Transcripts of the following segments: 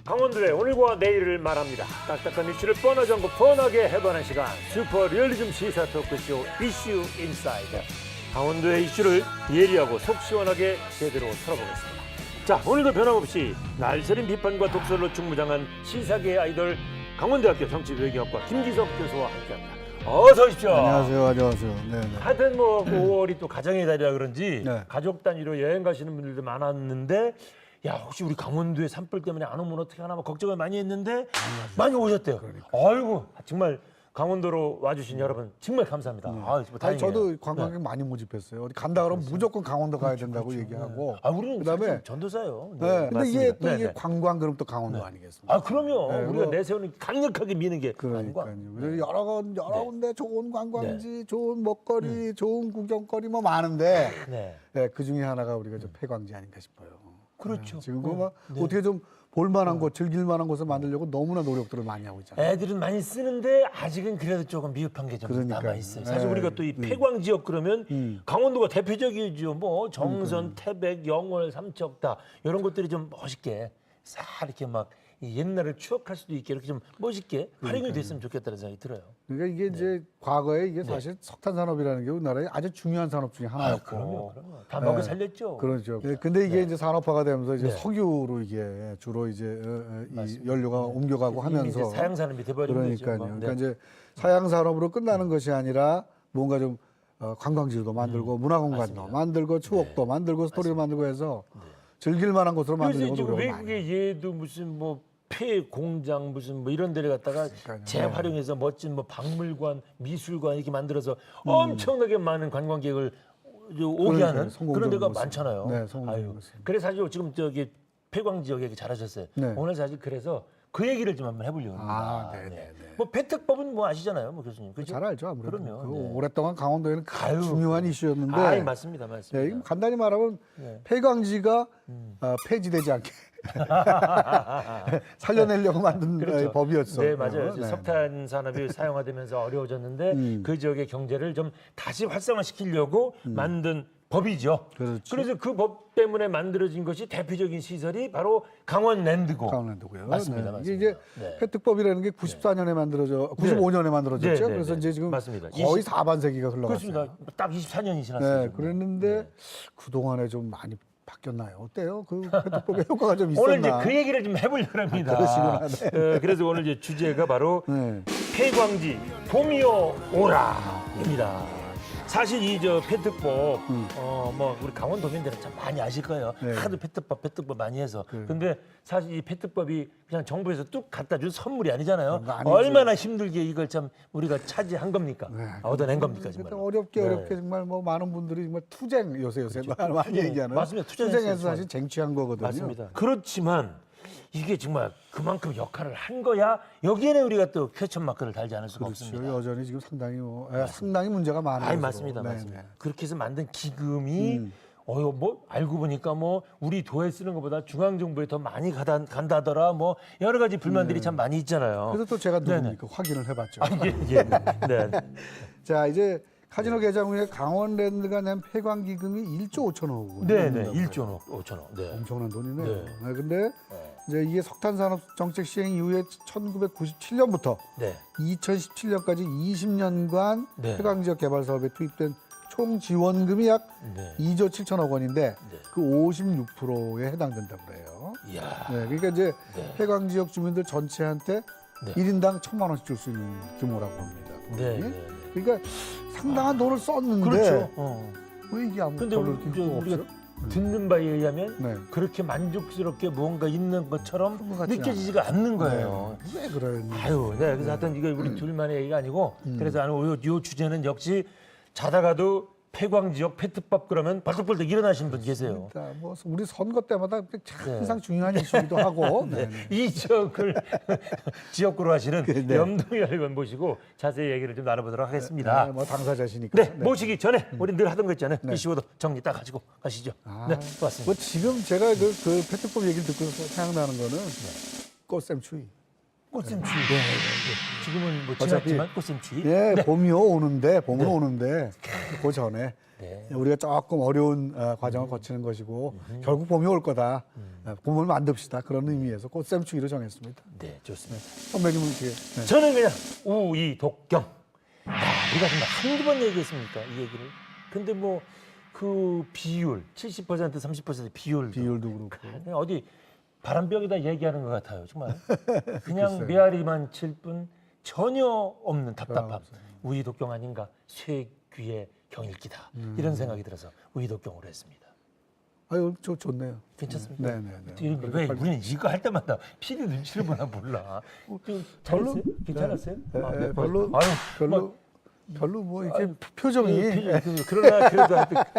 강원도의 오늘과 내일을 말합니다. 딱딱한 이슈를 뻔하지 않고 뻔하게 해보는 시간, 슈퍼 리얼리즘 시사 토크쇼 이슈 인사이드. 강원도의 이슈를 예리하고 속 시원하게 제대로 털어보겠습니다. 자, 오늘도 변함없이 날새린 비판과 독설로 충무장한 시사계의 아이돌 강원대학교 정치외교학과 김기석 교수와 함께합니다. 어서 오십시오. 안녕하세요. 네. 하여튼 뭐 5월이 또 가정의 달이라 그런지 네. 가족 단위로 여행 가시는 분들도 많았는데, 야, 혹시 우리 강원도에 산불 때문에 안 오면 어떻게 하나 뭐 걱정을 많이 했는데 많이 오셨대요. 그러니까. 아이고, 정말 강원도로 와주신 여러분 정말 감사합니다. 아, 아니, 다행이에요. 저도 관광객 많이 모집했어요. 어디 간다 그러면 무조건 강원도 가야 된다고 얘기하고. 아, 우리는 그다음에 사실 전도사예요. 네. 근데 맞습니다. 이게 또 네, 이게 네. 관광 그럼 또 강원도 아니겠습니까? 아, 그럼요. 네, 우리가 그거- 내세우는 강력하게 미는 게 그러니까요. 관광. 그래서 여러 군데 좋은 관광지, 네. 좋은 먹거리, 좋은 구경거리 뭐 많은데 네. 네, 그 중에 하나가 우리가 저 폐광지 아닌가 싶어요. 그렇죠. 네, 지금 그거 막 네. 어떻게 좀 볼만한 곳, 즐길만한 곳을 만들려고 너무나 노력들을 많이 하고 있잖아요. 애들은 많이 쓰는데 아직은 그래도 조금 미흡한 게 좀 그러니까요. 남아 있어요. 사실 네. 우리가 또 이 폐광 지역 그러면 강원도가 대표적이죠. 뭐 정선, 태백, 영월, 삼척다 이런 것들이 좀 멋있게 싹 이렇게 막 이 옛날을 추억할 수도 있게 이렇게 좀 멋있게 활용이 됐으면 좋겠다는 생각이 들어요. 그러니까 이게 이제 과거에 이게 사실 석탄 산업이라는 게 우리나라의 아주 중요한 산업 중에 하나였고. 그럼요. 다 먹여 살렸죠. 그렇죠. 근데 이게 이제 산업화가 되면서 이제 네. 석유로 이게 주로 이제 이 연료가 옮겨가고 이미 하면서 이제 사양 산업이 돼버린 그러니까요. 거죠. 뭐. 그러니까 이제 사양 산업으로 끝나는 것이 아니라 뭔가 좀 관광지도 만들고 문화공간도 맞습니다. 만들고 추억도 만들고 스토리를 만들고 해서 즐길 만한 곳으로 그래서 만들려고 지금 노력을 많이 해요. 외국의 얘도 무슨 뭐 폐 공장 무슨 뭐 이런 데를 갖다가 그러니까요. 재활용해서 멋진 뭐 박물관, 미술관 이렇게 만들어서 엄청나게 많은 관광객을 오게 그러니까요. 하는 성공적인 그런 데가 모습. 많잖아요. 네, 성공적인 모습. 그래서 사실 지금 저기 폐광 지역 얘기 잘하셨어요. 네. 오늘 사실 그래서 그 얘기를 좀 한번 해보려고 합니다. 네네네. 뭐 폐특법은 뭐 아시잖아요, 뭐 교수님. 그죠? 잘 알죠, 아무래도. 그럼요. 그 네. 오랫동안 강원도에는 가장 아유, 중요한 이슈였는데. 아, 맞습니다, 맞습니다. 네, 이거 간단히 말하면 네. 폐광지가 폐지되지 않게 살려내려고 만든 법이었어. 네, 맞아요. 네. 석탄 산업이 사용화되면서 어려워졌는데 그 지역의 경제를 좀 다시 활성화시키려고 만든 법이죠. 그렇죠. 그래서 그 법 때문에 만들어진 것이 대표적인 시설이 바로 강원랜드고. 강원랜드고요. 맞습니다, 네. 맞습니다. 이게 네. 폐특법이라는 게 94년에 만들어져, 95년에 만들어졌죠. 네, 네, 그래서 네. 이제 지금 맞습니다. 거의 4반세기가 흘러갔어요. 그렇습니다. 딱 24년이 지났어요. 네, 그랬는데 그 동안에 좀 많이 바뀌었나요? 어때요? 그 폐특법의 효과가 좀 있었나? 오늘 이제 그 얘기를 좀 해보려고 합니다. 그러시구나. 네. 그래서 오늘 이제 주제가 바로 네. 폐광지 봄이여 오라입니다. 사실 이 저 폐특법 뭐 우리 강원도민들은 참 많이 아실 거예요. 네. 하도 폐특법 많이 해서. 근데 사실 이 폐특법이 그냥 정부에서 뚝 갖다 준 선물이 아니잖아요. 그건 아니죠. 얼마나 힘들게 이걸 참 우리가 차지한 겁니까? 네. 얻어낸 겁니까 그때 정말. 어렵게 정말 뭐 많은 분들이 정말 투쟁 요새 많이 얘기하는 맞습니다. 투쟁했어요, 투쟁해서 정말. 사실 쟁취한 거거든요. 맞습니다. 그렇지만 이게 정말 그만큼 역할을 한 거야. 여기에는 우리가 또 퀘스천 마크를 달지 않을 수가 그렇죠. 없습니다. 여전히 지금 상당히 문제가 많아요. 아이, 맞습니다, 맞습니다. 그렇게 해서 만든 기금이 뭐 알고 보니까 뭐 우리 도에 쓰는 것보다 중앙 정부에 더 많이 간다더라. 뭐 여러 가지 불만들이 참 많이 있잖아요. 그래서 또 제가 네네. 누굽니까 확인을 해봤죠. 예. 네. 자 이제 카지노 개장 후에 강원랜드가 낸 폐광 기금이 1조 5천억 원. 네, 1조 5천억. 네. 엄청난 돈이네요. 네. 네, 근데 이제 이게 석탄 산업 정책 시행 이후에 1997년부터 네. 2017년까지 20년간 네. 폐광 지역 개발 사업에 투입된 총 지원금이 약 네. 2조 7천억 원인데 네. 그 56%에 해당된다고 그래요. 이야. 네, 그러니까 이제 네. 폐광 지역 주민들 전체한테 네. 1인당 1,000만 원씩 줄 수 있는 규모라고 합니다. 네. 돈이. 네. 그러니까 상당한 돈을 썼는데 그렇죠. 왜 이게 아무 근데 별로 우리, 이렇게 저, 효과가 우리가 없어요? 듣는 바에 의하면 네. 그렇게 만족스럽게 무언가 있는 것처럼 그런 것 같지 느껴지지가 않는 거예요. 왜 그래요? 아유, 네. 그래서 하여튼 이거 우리 둘만의 얘기가 아니고 그래서 요 주제는 역시 자다가도 폐광 지역 폐특법 그러면 벌떡벌떡 일어나신 분 계세요. 그러니까 뭐 우리 선거 때마다 네. 항상 중요한 이슈기도 하고. 네. 이 지역을 지역구로 하시는 네. 염동열 의원 모시고 자세히 얘기를 좀 나눠보도록 하겠습니다. 뭐 당사자시니까. 네, 모시기 전에 우리 늘 하던 거 있잖아요. 이슈도 정리 딱 가지고 가시죠. 네, 고맙습니다. 뭐 지금 제가 그 페트법 얘기를 듣고 생각나는 거는 꽃샘추위. 꽃샘추위. 네. 지금은 뭐 지났지만 꽃샘추위. 예, 네. 봄이 오는데 그 전에 네. 우리가 조금 어려운 과정을 거치는 것이고 결국 봄이 올 거다. 봄을 만듭시다. 그런 의미에서 꽃샘추위로 정했습니다. 네, 좋습니다. 선배님은 어떻게? 네. 저는 그냥 우이독경. 야, 우리가 정말 한두 번 얘기했습니까, 이 얘기를? 근데 뭐 그 비율 70% 30% 비율도 그렇고. 그냥 어디 바람벽에다 얘기하는 것 같아요, 정말. 그냥 메아리만 칠 뿐 전혀 없는 답답함. 우이독경 아닌가? 쇠귀의 경일기다. 이런 생각이 들어서 우이독경으로 했습니다. 아유, 좋네요. 괜찮습니다. 네네네. 왜 우리는 이거 할 때마다 피디 눈치를 보나 몰라. 잘했어요? 괜찮았어요? 네, 별로 뭐 이렇게 표정이 그러나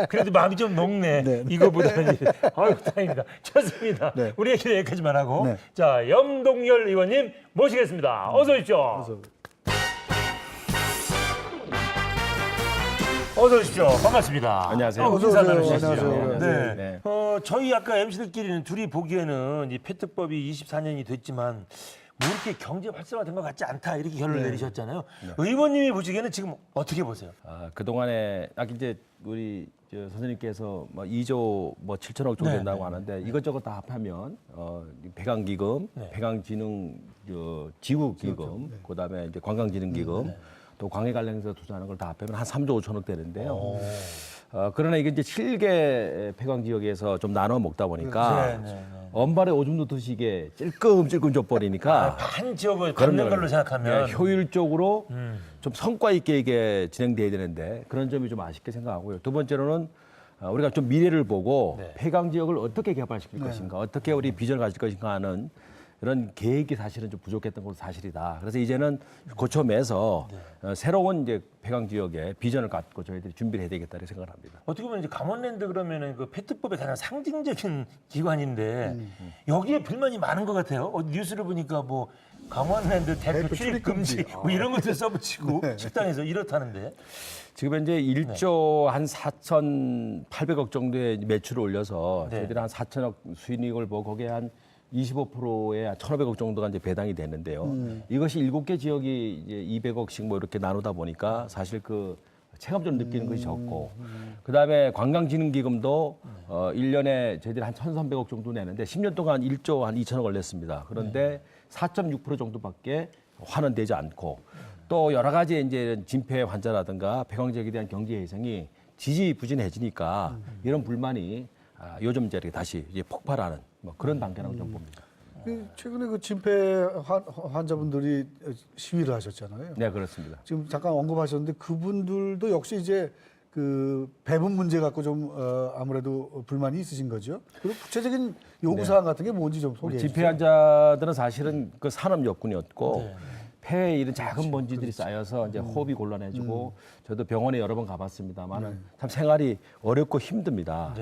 그래도 마음이 좀 녹네. 네. 이거보다는 아유 다행이다. 좋습니다. 네. 우리 얘기는 여기까지만 하고 네. 자 염동열 의원님 모시겠습니다. 어서 오십시오. 어서 오십시오. 반갑습니다. 안녕하세요. 어서 인사 오세요. 나누시죠. 안녕하세요. 네. 네. 저희 아까 MC들끼리는 둘이 보기에는 이 페트법이 24년이 됐지만 뭐 이렇게 경제 활성화된 것 같지 않다 이렇게 결론을 내리셨잖아요. 의원님이 보시기에는 지금 어떻게 보세요? 그동안에 이제 우리 선생님께서 뭐 2조 뭐 7천억 정도 된다고 하는데 이것저것 다 합하면 배강기금, 배강진흥 지구기금, 그다음에 이제 관광진흥기금, 또 광해 관련해서 투자하는 걸 다 합하면 한 3조 5천억 되는데요. 그러나 이게 이제 7개 폐광 지역에서 좀 나눠 먹다 보니까 엄발에 오줌도 드시게 찔끔찔끔 줘버리니까 한 지역을 받는 걸로 생각하면 효율적으로 좀 성과 있게 이게 진행돼야 되는데 그런 점이 좀 아쉽게 생각하고요. 두 번째로는 우리가 좀 미래를 보고 폐광 지역을 어떻게 개발시킬 것인가, 어떻게 우리 비전을 가질 것인가 하는 이런 계획이 사실은 좀 부족했던 것도 사실이다. 그래서 이제는 고쳐매서 새로운 이제 폐광 지역의 비전을 갖고 저희들이 준비를 해야 되겠다 이렇게 생각을 합니다. 어떻게 보면 이제 강원랜드 그러면은 그 페트법의 가장 상징적인 기관인데 여기에 불만이 많은 것 같아요. 어디 뉴스를 보니까 뭐 강원랜드 대표 출입 금지 뭐 이런 것들 써붙이고 식당에서 이렇다는데. 지금 현재 1조 한 4,800억 정도의 매출을 올려서 저희들이 한 4천억 수익을 보고 거기에 한 25%에 1,500억 정도가 이제 배당이 되는데요. 이것이 7개 지역이 이제 200억씩 뭐 이렇게 나누다 보니까 사실 그 체감적으로 느끼는 것이 적고, 그 다음에 관광진흥기금도 1년에 저희들이 한 1,300억 정도 내는데 10년 동안 1조 한 2천억을 냈습니다. 그런데 4.6% 정도밖에 환원되지 않고 또 여러 가지 이제 진폐 환자라든가 폐광 지역에 대한 경제 해성이 지지부진해지니까 이런 불만이 요즘 이제 이렇게 다시 이제 폭발하는 뭐 그런 단계라고 좀 봅니다. 최근에 그 진폐 환자분들이 시위를 하셨잖아요. 네, 그렇습니다. 지금 잠깐 언급하셨는데 그분들도 역시 이제 그 배분 문제 갖고 좀 아무래도 불만이 있으신 거죠. 그리고 구체적인 요구사항 같은 게 뭔지 좀 소개해 주세요. 진폐 환자들은 사실은 그 산업 여건이었고 폐에 이런 작은 먼지들이 쌓여서 이제 호흡이 곤란해지고 저도 병원에 여러 번 가봤습니다만 참 생활이 어렵고 힘듭니다.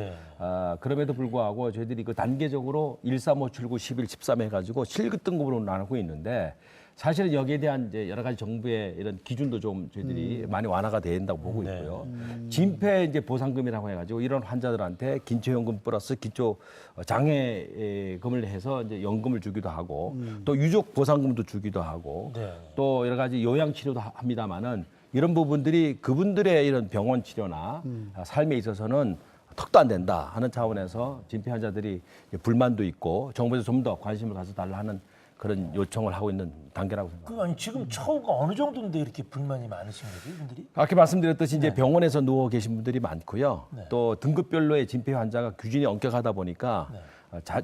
그럼에도 불구하고 저희들이 그 단계적으로 1, 3, 5, 7, 9, 11, 13 해가지고 7급 등급으로 나누고 있는데 사실은 여기에 대한 이제 여러 가지 정부의 이런 기준도 좀 저희들이 많이 완화가 된다고 보고 있고요. 진폐 이제 보상금이라고 해가지고 이런 환자들한테 긴초연금 플러스 기초 장애금을 해서 이제 연금을 주기도 하고 또 유족 보상금도 주기도 하고 또 여러 가지 요양 치료도 합니다만은 이런 부분들이 그분들의 이런 병원 치료나 삶에 있어서는 턱도 안 된다 하는 차원에서 진폐 환자들이 불만도 있고 정부에서 좀 더 관심을 가져달라 하는 그런 요청을 하고 있는 단계라고 생각합니다. 아니 지금 처우가 어느 정도인데 이렇게 불만이 많으신 거죠, 이분들이? 아까 말씀드렸듯이 이제 병원에서 누워 계신 분들이 많고요. 또 등급별로의 진폐 환자가 규준이 엄격하다 보니까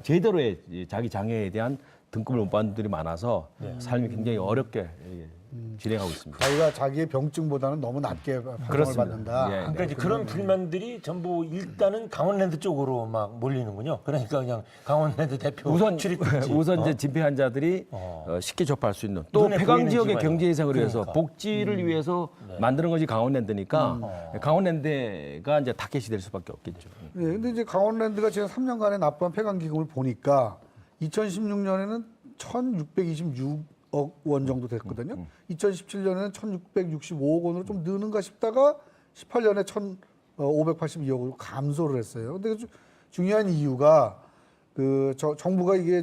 제대로의 자기 장애에 대한 등급을 못 받는 분들이 많아서 삶이 굉장히 어렵게 진행하고 있습니다. 자기가 자기의 병증보다는 너무 낮게 판정을 받는다. 그러니까 이제 그런 불만들이 전부 일단은 강원랜드 쪽으로 막 몰리는군요. 그러니까 그냥 강원랜드 대표 출입금지. 우선 이제 진폐 환자들이 쉽게 접할 수 있는 또 눈에 폐광 보이는 지역의 기관이요. 경제 해상을 위해서 그러니까. 복지를 위해서 만드는 것이 강원랜드니까 강원랜드가 이제 타겟이 될 수밖에 없겠죠. 네, 근데 이제 강원랜드가 지난 3년간에 납부한 폐광기금을 보니까 2016년에는 1,626억 원 정도 됐거든요. 2017년에는 1,665억 원으로 좀 느는가 싶다가 18년에 1,582억으로 감소를 했어요. 근데 중요한 이유가 정부가 이게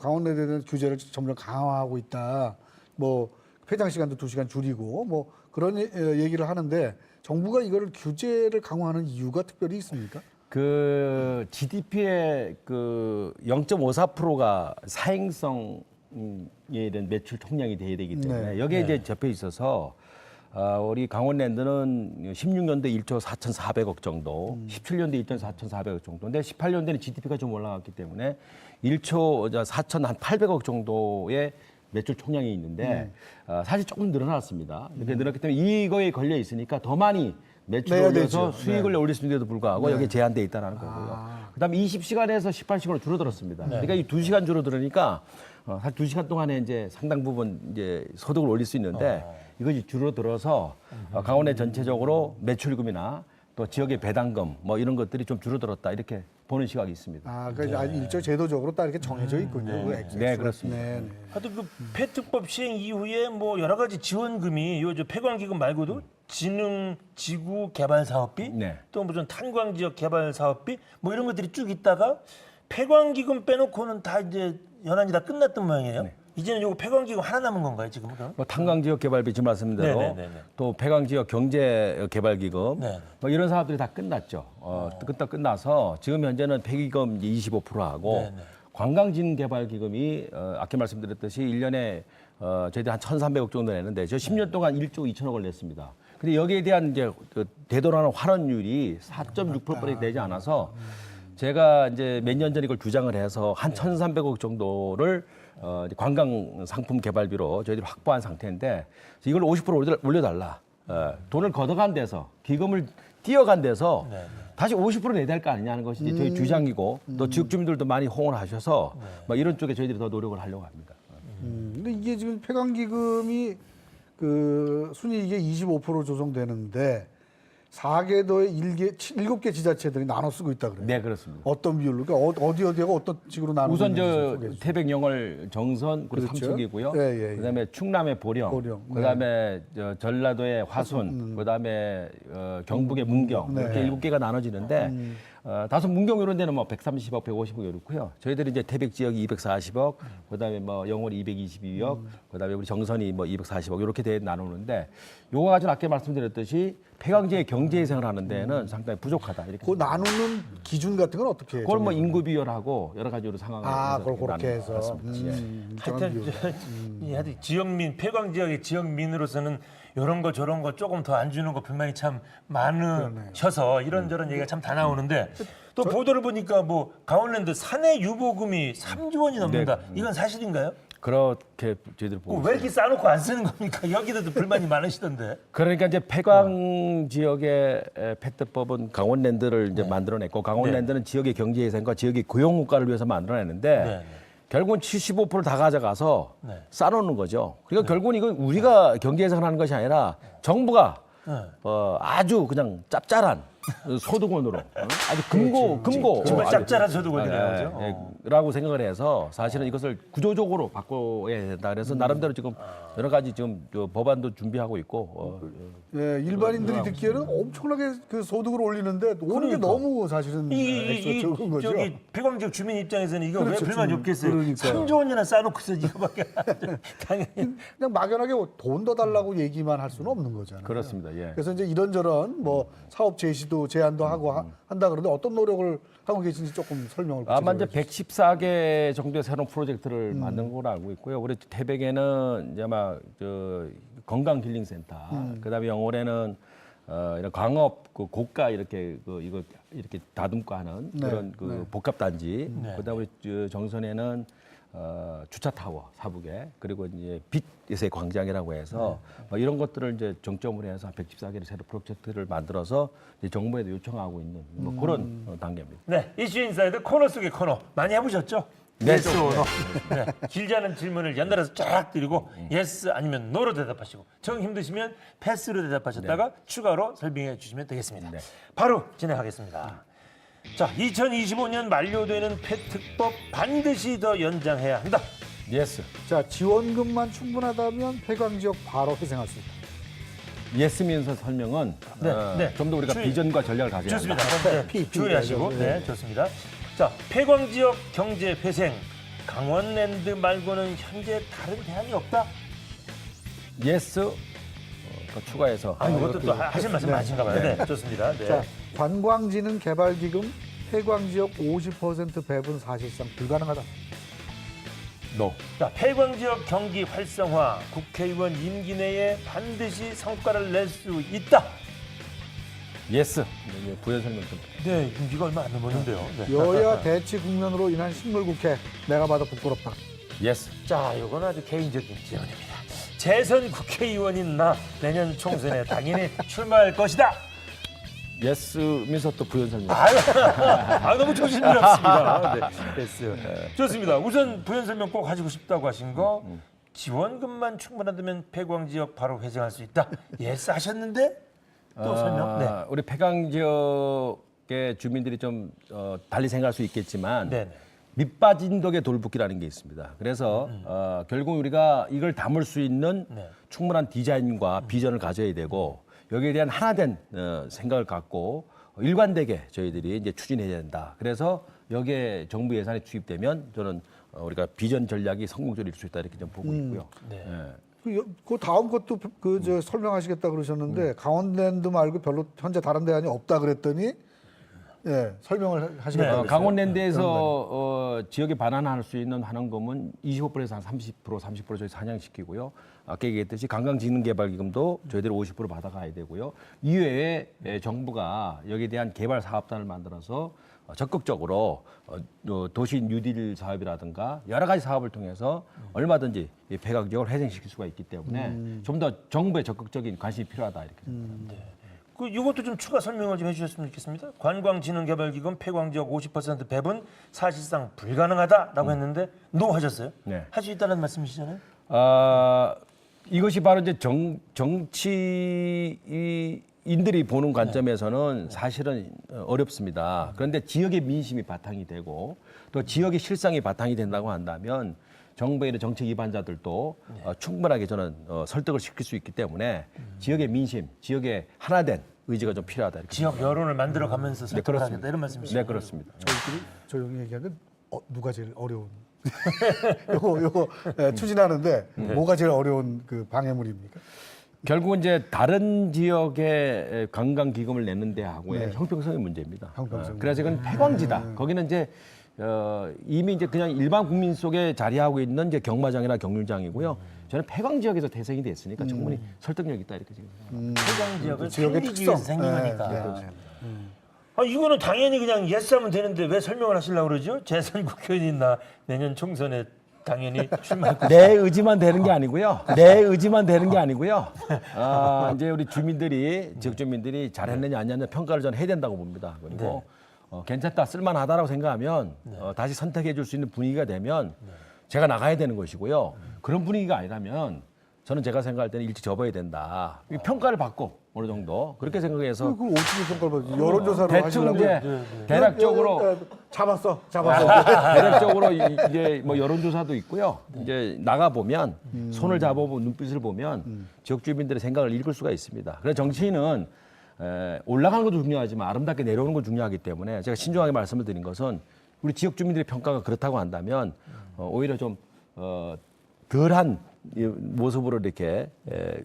강원랜드에 대한 규제를 점점 강화하고 있다. 뭐 폐장 시간도 2시간 줄이고 뭐 그런 얘기를 하는데 정부가 이거를 규제를 강화하는 이유가 특별히 있습니까? 그 GDP의 그 0.54%가 사행성에 대한 매출 총량이 돼야 되기 때문에 여기에 이제 접해 있어서 우리 강원랜드는 16년도에 1조 4,400억 정도, 17년도에 1조 4,400억 정도인데 18년도에는 GDP가 좀 올라갔기 때문에 1조 4,800억 정도의 매출 총량이 있는데 사실 조금 늘어났습니다. 이렇게 늘었기 때문에 이거에 걸려 있으니까 더 많이 매출을 내야 올려서 되죠. 수익을 올릴 수 있는데도 불구하고 여기에 제한돼 있다는 거고요. 그다음에 20시간에서 18시간으로 줄어들었습니다. 그러니까 이 2시간 줄어들으니까 사실 2시간 동안에 이제 상당 부분 이제 소득을 올릴 수 있는데 이것이 줄어들어서 강원에 전체적으로 매출금이나 또 지역의 배당금 뭐 이런 것들이 좀 줄어들었다 이렇게 보는 시각이 있습니다. 그러니까 일정 제도적으로 딱 이렇게 정해져 있군요. 그 액수가. 네, 그렇습니다. 하여튼 그 폐특법 시행 이후에 뭐 여러 가지 지원금이 요 폐광기금 말고도 지능 지구 개발 사업비, 네. 또 무슨 탄광 지역 개발 사업비 뭐 이런 것들이 쭉 있다가 폐광기금 빼놓고는 다 이제 연한이 다 끝났던 모양이에요. 이제는 요거 폐광기금 하나 남은 건가요 지금? 뭐 탄광지역 개발비 지금 말씀인 대로 네네네네. 또 폐광지역 경제개발기금 네. 뭐 이런 사업들이 다 끝났죠. 끝나서 지금 현재는 폐기금 25%하고 네네. 관광진개발기금이 아까 말씀드렸듯이 1년에 저희들 한 1,300억 정도 내는데 저 10년 동안 1조 2천억을 냈습니다. 근데 여기에 대한 이제 되돌아오는 환원율이 4.6%밖에 되지 않아서 제가 이제 몇 년 전에 이걸 주장을 해서 한 1,300억 정도를 이제 관광 상품 개발비로 저희들이 확보한 상태인데 이걸 50% 올려달라. 돈을 걷어간 데서 기금을 띄어간 데서 다시 50% 내야 될 거 아니냐는 것이 이제 저희 주장이고 또 지역 주민들도 많이 호응을 하셔서 막 이런 쪽에 저희들이 더 노력을 하려고 합니다. 근데 이게 지금 폐광기금이 그 순이익의 25% 조성되는데 4개도의 7개 지자체들이 나눠 쓰고 있다 그래요. 네, 그렇습니다. 어떤 비율로? 그러니까 어디가 어떤 식으로 나누고 우선 있는지 저 소개해 주세요. 태백, 영월, 정선 그리고 그렇죠. 삼척이고요. 예. 그다음에 충남의 보령, 보령, 그다음에 전라도의 화순, 그다음에 경북의 문경 이렇게 7개가 나눠지는데 다소 문경 이런 데는 뭐 130억, 150억 이렇고요. 저희들이 이제 태백 지역이 240억, 그다음에 뭐 영월이 222억, 그다음에 우리 정선이 뭐 240억 이렇게 돼 나누는데 요거 가지고 아까 말씀드렸듯이 폐광지의 경제회생을 하는 데는 상당히 부족하다 이렇게. 그 나누는 기준 같은 건 어떻게 해요? 그걸 뭐 인구 비율하고 여러 가지로 상황을 그걸 그렇게 해서. 하여튼 하여튼 지역민 폐광 지역의 지역민으로서는 이런 거 저런 거 조금 더 안 주는 거 불만이 참 많으셔서 이런저런 얘기가 참 다 나오는데 또 보도를 보니까 뭐 강원랜드 사내 유보금이 3조 원이 넘는다. 이건 사실인가요? 그렇게 저희들 보고 왜 이렇게 싸놓고 안 쓰는 겁니까? 여기도 불만이 많으시던데. 그러니까 이제 폐광 지역의 폐특법은 강원랜드를 이제 만들어냈고 강원랜드는 지역의 경제회생과 지역의 고용국가를 위해서 만들어냈는데 네. 결국은 75%다 가져가서 네. 싸놓는 거죠. 그러니까 결국은 이건 우리가 경제회생을 하는 것이 아니라 정부가 아주 그냥 짭짤한 소득원으로 아주 금고 정말 아주 짭짤한 소득원이네요. 라고 생각을 해서 사실은 이것을 구조적으로 바꿔야 된다. 그래서 나름대로 지금 여러 가지 지금 저 법안도 준비하고 있고 일반인들이 듣기에는 엄청나게 그 소득을 올리는데 오는 게 너무 사실은 액수가 적은 거죠. 저기 폐광 지역 주민 입장에서는 이거 그렇죠, 왜 불만이 주민. 없겠어요? 그러니까요. 3조 원이나 싸놓고서 이거밖에 당연히. 그냥 막연하게 돈 더 달라고 얘기만 할 수는 없는 거잖아요. 그렇습니다. 예. 그래서 이제 이런저런 뭐 사업 제시도 제안도 하고 한다 그러는데 어떤 노력을 하고 계신지 조금 설명을 아마 이제 구체적으로 해주세요. 114개 정도의 새로운 프로젝트를 만든 걸로 알고 있고요. 우리 태백에는 이제 아마 저 건강 힐링센터, 그다음에 영월에는 이런 광업 그 고가 이렇게 이거 이렇게 다듬고 하는 그런 그 복합 단지, 그다음에 우리 저 정선에는 주차 타워 사북에 그리고 이제 빛의 광장이라고 해서 뭐 이런 것들을 이제 정점으로 해서 114개의 새로 프로젝트를 만들어서 이제 정부에도 요청하고 있는 뭐 그런 단계입니다. 네, 이슈 인사이드 코너 속의 코너 많이 해보셨죠? 네, 예스 or 노. 네, 길지 않은 질문을 연달아서 쫙 드리고 예스 아니면 노로 대답하시고 정 힘드시면 패스로 대답하셨다가 추가로 설명해 주시면 되겠습니다. 바로 진행하겠습니다. 자, 2025년 만료되는 폐특법 반드시 더 연장해야 한다. 예스. 자, 지원금만 충분하다면 폐광 지역 바로 회생할 수 있다. 예스면서 설명은 네. 좀 더 우리가 주의. 비전과 전략을 가져야 한다. 좋습니다. 네, P, 주의하시고. 네. 네, 좋습니다. 자, 폐광 지역 경제 회생. 강원랜드 말고는 현재 다른 대안이 없다. 예스 더 추가해서 이것도 또 하실 말씀 많으신가 봐요. 네, 좋습니다. 네. 자, 관광진흥개발기금 폐광지역 50% 배분 사실상 불가능하다. 노. 자, 폐광지역 경기 활성화. 국회의원 임기 내에 반드시 성과를 낼 수 있다. 예스. 부연 설명 좀. 네, 임기가 얼마 안 남았는데요. 네. 여야 대치 국면으로 인한 식물국회 내가 봐도 부끄럽다. 예스. 자, 이건 아주 개인적인 질문입니다. 재선 국회의원인 나 내년 총선에 당연히 출마할 것이다. 예스면서 또 부연 설명. 너무 조심스럽습니다. 네, 됐어요. 좋습니다. 우선 부연 설명 꼭 하시고 싶다고 하신 거 지원금만 충분하다면 폐광 지역 바로 회생할 수 있다. 예스 하셨는데 또 설명. 네. 우리 폐광 지역의 주민들이 좀 달리 생각할 수 있겠지만 네. 밑빠진 덕에 돌붓기라는 게 있습니다. 그래서 결국 우리가 이걸 담을 수 있는 네. 충분한 디자인과 비전을 가져야 되고 여기에 대한 하나된 생각을 갖고 일관되게 저희들이 이제 추진해야 된다. 그래서 여기에 정부 예산이 투입되면 저는 우리가 비전 전략이 성공적으로 이룰 수 있다 이렇게 좀 보고 있고요. 네. 그 다음 것도 설명하시겠다 그러셨는데 강원랜드 말고 별로 현재 다른 대안이 없다 그랬더니 설명을 하시겠다. 네. 강원랜드에서 지역에 반환할 수 있는 환원금은 25%에서 한 30% 저희 산양시키고요. 아까 얘기했듯이 관광진흥개발기금도 저희들이 50% 받아가야 되고요. 이외에 정부가 여기에 대한 개발 사업단을 만들어서 적극적으로 도시 뉴딜 사업이라든가 여러 가지 사업을 통해서 얼마든지 이 폐광 지역을 회생시킬 수가 있기 때문에 좀 더 정부의 적극적인 관심이 필요하다 이렇게 생각합니다. 이것도 좀 추가 설명을 좀 해주셨으면 좋겠습니다. 관광진흥개발기금 폐광지역 50% 배분 사실상 불가능하다라고 했는데 노 하셨어요? 네. 할 수 있다는 말씀이시잖아요. 이것이 바로 이제 정치인들이 보는 관점에서는 사실은 어렵습니다. 그런데 지역의 민심이 바탕이 되고 또 지역의 실상이 바탕이 된다고 한다면 정부의 정책 위반자들도 충분하게 저는 설득을 시킬 수 있기 때문에 지역의 민심, 지역의 하나된 의지가 좀 필요하다. 이렇게 지역 여론을 만들어가면서 설득을 그렇습니다. 하겠다 이런 말씀이시죠? 네, 그렇습니다. 저희끼리 조용히 얘기하면 누가 제일 어려운 요거 추진하는데 뭐가 제일 어려운 그 방해물입니까? 결국은 이제 다른 지역에 관광 기금을 내는 데하고의 형평성의 문제입니다. 형평성. 그래서 이건 폐광지다. 거기는 이제 이미 이제 그냥 일반 국민 속에 자리하고 있는 이제 경마장이나 경륜장이고요. 저는 폐광 지역에서 태생이 됐으니까 충분히 설득력 있다 이렇게 생각합니다. 폐광 지역을 지역의 살리기 특성. 위해서 생긴 거니까. 네. 이거는 당연히 그냥 예스하면 되는데 왜 설명을 하시려고 그러죠? 재선 국회의원인 나 내년 총선에 당연히 출마할 것이다. 내 의지만 되는 게 아니고요. 내 의지만 되는 게 아니고요. 이제 우리 주민들이 지역 주민들이 잘했느냐 안 했느냐 평가를 저는 해야 된다고 봅니다. 그리고 괜찮다 쓸만하다라고 생각하면 다시 선택해 줄 수 있는 분위기가 되면 제가 나가야 되는 것이고요. 그런 분위기가 아니라면 저는 제가 생각할 때는 일찍 접어야 된다. 평가를 받고 어느 정도 그렇게 생각해서 그걸 어떻게 평가를 받지? 여론조사로 대충 하시려고? 이제 대략적으로 잡았어. 대략적으로 이제 뭐 여론조사도 있고요. 이제 나가 보면 손을 잡아보고 눈빛을 보면 지역 주민들의 생각을 읽을 수가 있습니다. 그래서 정치인은 올라가는 것도 중요하지만 아름답게 내려오는 것도 중요하기 때문에 제가 신중하게 말씀을 드린 것은 우리 지역 주민들의 평가가 그렇다고 한다면 오히려 좀 덜한 모습으로 이렇게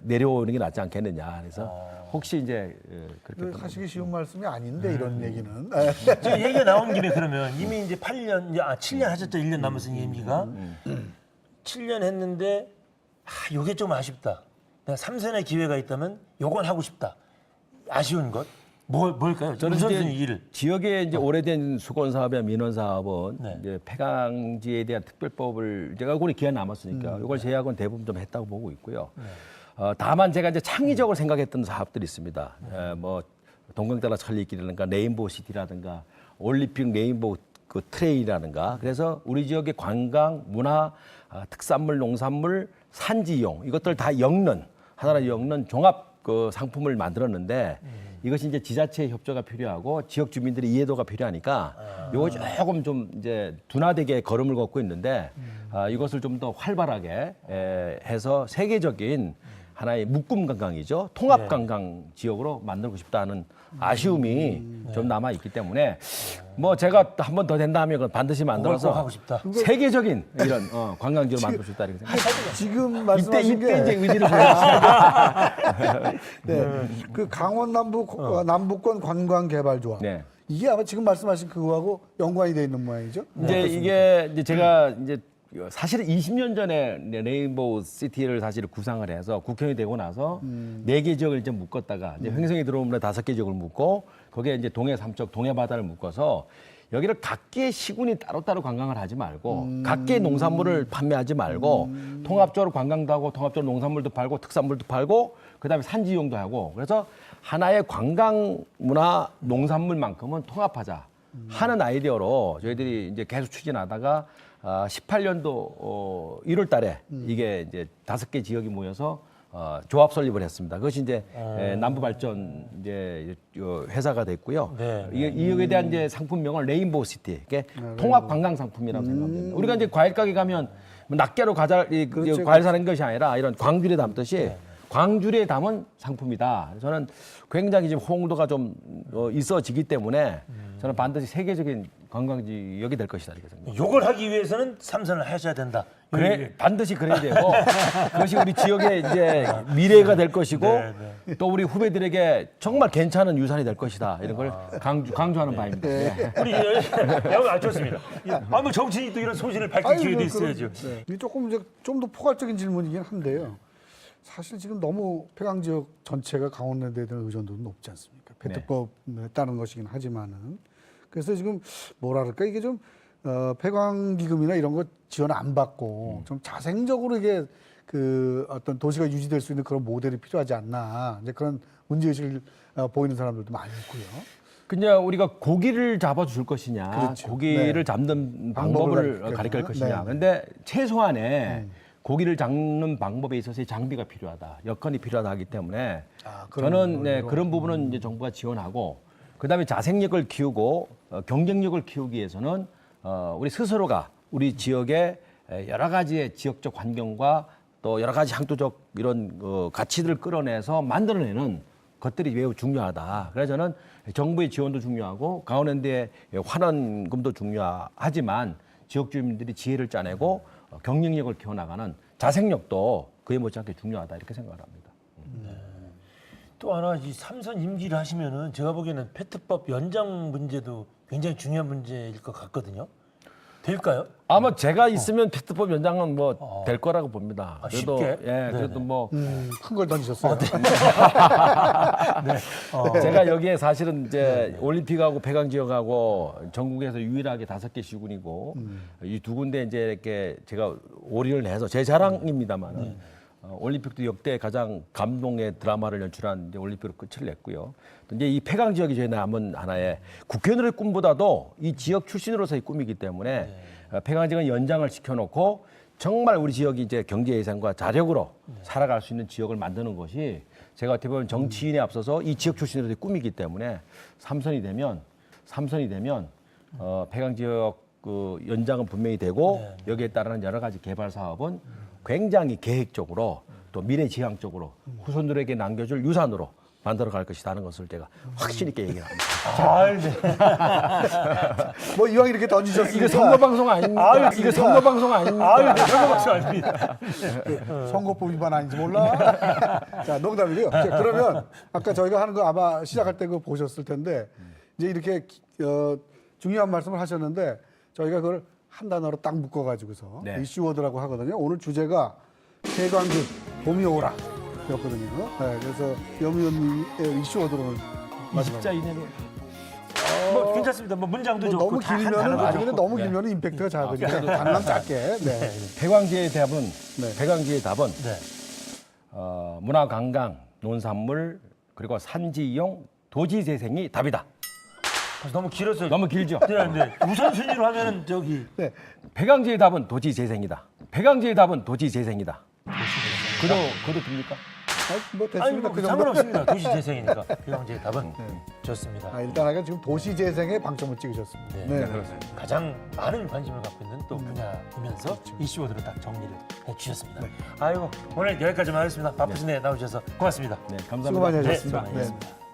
내려오는 게 낫지 않겠느냐. 그래서 혹시 이제 그렇게 하시기 쉬운 말씀이 아닌데 이런 얘기는. 지금 얘기가 나온 김에 그러면 이미 이제 7년 하셨죠. 1년 남았으니 임기가. 7년 했는데 요게 좀 아쉽다. 내가 3선의 기회가 있다면 요건 하고 싶다. 아쉬운 것? 뭘까요? 저는 우선순위 이제 1을. 지역의 이제 오래된 수건 사업이나 민원 사업은 네. 이제 폐광지에 대한 특별법을 제가 올해 기한 남았으니까 이걸 제약은 대부분 좀 했다고 보고 있고요. 다만 제가 이제 창의적으로 생각했던 사업들이 있습니다. 뭐 동강따라 천리길이라든가 레인보우 시티라든가 올림픽 레인보우 그 트레이라든가 그래서 우리 지역의 관광, 문화, 특산물, 농산물, 산지 이용 이것들 다 하나로 엮는 종합 그 상품을 만들었는데 이것이 이제 지자체의 협조가 필요하고 지역 주민들의 이해도가 필요하니까 이거 조금 좀 이제 둔화되게 걸음을 걷고 있는데 이것을 좀 더 활발하게 해서 세계적인 하나의 묶음 관광이죠. 통합 관광 지역으로 만들고 싶다는 아쉬움이 좀 남아 있기 때문에 뭐 제가 한 번 더 된다면 그건 반드시 만들어서 꼭 하고 싶다. 세계적인 이런 관광 지역을 만들고 싶다 이렇게 생각합니다. 지금 말씀하신 이때 이제 게 의지를 보여주세요. 네. 그 강원 남부권 관광개발조합. 네. 이게 아마 지금 말씀하신 그거하고 연관이 돼 있는 모양이죠? 이제 이게 이제 제가 이제 사실은 20년 전에 레인보우 시티를 사실 구상을 해서 국회의원이 되고 나서 4개 지역을 이제 묶었다가 이제 횡성이 들어오면 5개 지역을 묶고 거기에 이제 동해 삼척, 동해 바다를 묶어서 여기를 각계 시군이 따로따로 관광을 하지 말고 각계 농산물을 판매하지 말고 통합적으로 관광도 하고 통합적으로 농산물도 팔고 특산물도 팔고 그다음에 산지 이용도 하고 그래서 하나의 관광 문화 농산물만큼은 통합하자 하는 아이디어로 저희들이 이제 계속 추진하다가 18년도 1월 달에 이게 이제 5개 지역이 모여서 조합 설립을 했습니다. 그것이 이제 남부발전 이제 회사가 됐고요. 네. 이에 대한 이제 상품명을 레인보우 시티, 이게 통합 관광 상품이라고 생각합니다. 우리가 이제 과일 가게 가면 낱개로 과일 사는 것이 아니라 이런 광주리에 담듯이 광주리에 담은 상품이다. 저는 굉장히 지금 호응도가 좀 있어지기 때문에 저는 반드시 세계적인 관광지역이 될 것이다 이렇게 생각합니다. 요걸 하기 위해서는 삼선을 하셔야 된다. 그래 반드시 그래야 되고 그것이 우리 지역의 이제 미래가 될 것이고 또 우리 후배들에게 정말 괜찮은 유산이 될 것이다 이런 걸 강조하는 바입니다. 네. 우리 영화 좋습니다. 뭐 정치인이 또 이런 소신을 밝힐 기회도 있어야죠. 이게 조금 이제 좀 더 포괄적인 질문이긴 한데요. 사실 지금 너무 폐강 지역 전체가 강원랜드에 대한 의존도는 높지 않습니까? 페트법에 따른 것이긴 하지만은 그래서 지금 뭐랄까 이게 좀 폐광 기금이나 이런 거 지원 안 받고 좀 자생적으로 이게 그 어떤 도시가 유지될 수 있는 그런 모델이 필요하지 않나 이제 그런 문제 의식을 보이는 사람들도 많이 있고요. 그냥 우리가 고기를 잡아줄 것이냐, 그렇죠. 고기를 네. 잡는 방법을 방법을 가르칠 것이냐. 네. 그런데 최소한의 고기를 잡는 방법에 있어서의 장비가 필요하다, 여건이 필요하다 하기 때문에 저는 그런 부분은 이제 정부가 지원하고 그다음에 자생력을 키우고 경쟁력을 키우기 위해서는 우리 스스로가 우리 지역의 여러 가지의 지역적 환경과 또 여러 가지 향토적 이런 가치들을 끌어내서 만들어내는 것들이 매우 중요하다. 그래서 저는 정부의 지원도 중요하고 강원랜드의 환원금도 중요하지만 지역 주민들이 지혜를 짜내고 경쟁력을 키워나가는 자생력도 그에 못지않게 중요하다 이렇게 생각을 합니다. 또 하나 이 삼선 임기를 하시면은 제가 보기에는 페트법 연장 문제도 굉장히 중요한 문제일 것 같거든요. 될까요? 아마 제가 있으면 페트법 연장은 뭐 될 거라고 봅니다. 그래도 쉽게? 그래도 뭐 큰 걸 던지셨어요. 제가 여기에 사실은 이제 올림픽하고 폐광 지역하고 전국에서 유일하게 5개 시군이고 이 두 군데 이제 이렇게 제가 올인을 해서 제 자랑입니다만은 올림픽도 역대 가장 감동의 드라마를 연출한 이제 올림픽으로 끝을 냈고요. 또 이제 이 폐광 지역이 저희 남은 하나의 국회의원의 꿈보다도 이 지역 출신으로서의 꿈이기 때문에 폐광 지역은 연장을 시켜놓고 정말 우리 지역이 이제 경제 예산과 자력으로 살아갈 수 있는 지역을 만드는 것이 제가 어떻게 보면 정치인에 앞서서 이 지역 출신으로서의 꿈이기 때문에 삼선이 되면 폐광 지역 그 연장은 분명히 되고 여기에 따르는 여러 가지 개발 사업은 굉장히 계획적으로 또 미래지향적으로 후손들에게 남겨줄 유산으로 만들어갈 것이다 하는 것을 제가 확신 있게 얘기를 합니다. 뭐 이왕 이렇게 던지셨으니까 이거 선거 방송 아닙니까? 이거 선거 방송 아닙니까? 선거 박수 아닙니다. 선거법 위반 아닌지 몰라. 자, 농담이고요. 자, 그러면 아까 저희가 하는 거 아마 시작할 때 그거 보셨을 텐데 이제 이렇게 중요한 말씀을 하셨는데 저희가 그걸 한 단어로 딱 묶어가지고서 이슈워드라고 하거든요. 오늘 주제가 폐광지 봄이 오라 였거든요. 네, 그래서 염의원님의 이슈워드로 20자 이내로. 뭐 괜찮습니다. 뭐 문장도 좋고 너무 다 길면은 단어도 아니 근데 좋고. 너무 길면은 임팩트가 작으니까 단감 짧게. 네. 폐광지의 답은 네. 문화관광, 농산물 그리고 산지 이용, 도지 재생이 답이다. 너무 길었어요. 너무 길죠? 네. 우선순위로 하면은 저기 네. 폐광지의 답은 도지 재생이다. 폐광지의 답은 도지 재생이다. 그도 됩니까? 뭐 아니 됐습니다. 뭐 그 정도. 상관없습니다. 도시 재생이니까 비경제의 답은 좋습니다. 일단 하여간 지금 도시 재생에 방점을 찍으셨습니다. 네. 가장 많은 관심을 갖고 있는 또 분야이면서 이슈워드로 딱 정리를 해주셨습니다. 아이고 오늘 여기까지만 하겠습니다. 바쁘신데 나오셔서 고맙습니다. 네, 감사합니다. 수고 많이 네, 하셨습니다. 수고 많이 했습니다.